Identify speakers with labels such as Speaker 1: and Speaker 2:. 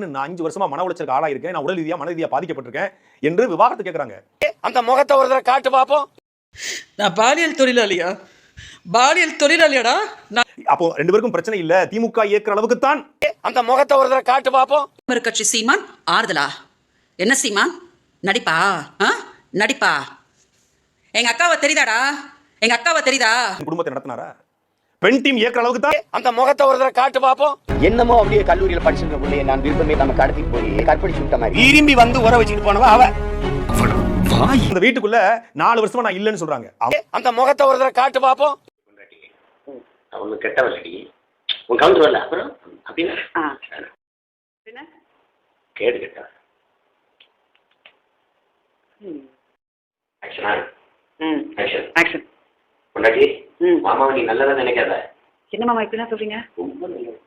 Speaker 1: ஏன்னு நான் 5 வருஷமா மன உளைச்சலுக்கு ஆளா இருக்கேன், நான் உடல் ரீதியா மன ரீதியா பாதிக்கப்பட்டிருக்கேன் என்று விவாகரத்து கேட்கறாங்க.
Speaker 2: அந்த முகத்தை ஒரு தடவை காட்டு பாப்போம்.
Speaker 3: நான் பாலியல் தொழிலாளியா? பாலியல் தொழிலாளியாடா?
Speaker 1: அப்போ 2 பேருக்கும் பிரச்சனை இல்ல, திமுக ஏற்கிற அளவுக்கு தான்.
Speaker 2: அந்த முகத்தை ஒரு தடவை காட்டு பாப்போம்.
Speaker 4: கட்சி சீமான் ஆறுதலா? என்ன சீமான் நடிப்பா? நடிப்பா? எங்க அக்காவை தெரியுதாடா? எங்க அக்காவை தெரியுதா?
Speaker 1: குடும்பத்தை நடத்தினாரா? பெண் டீம் ஏற்கிற அளவுக்கு தான்.
Speaker 2: அந்த முகத்தை ஒரு தடவை காட்டு பாப்போம்.
Speaker 5: என்னமோ அப்படியே கல்லூரியில படிச்சுட்டு பிள்ளைய நான் விருப்பமே நம்ம கடத்தி போய் கற்பழிச்சு விட்ட மாதிரி
Speaker 2: விரும்பி வந்து உற வச்சுட்டு போனவ அவ.
Speaker 1: இந்த வீட்டுக்குள்ள 4 வருஷமா நான் இல்லன்னு சொல்றாங்க.
Speaker 2: அந்த முகத்தை ஒரு தடவை காட்டு பாப்போம்.
Speaker 5: அவனு கெட்டவல்லடி உன் கவுண்டர் வரல அப்புறம் அப்படின்னா கேடு கேட்டா மாமாவை நீ நல்லதா நினைக்காத.
Speaker 6: என்ன மாமா இப்படிலாம் சொல்றீங்க?
Speaker 5: ரொம்ப நல்லது.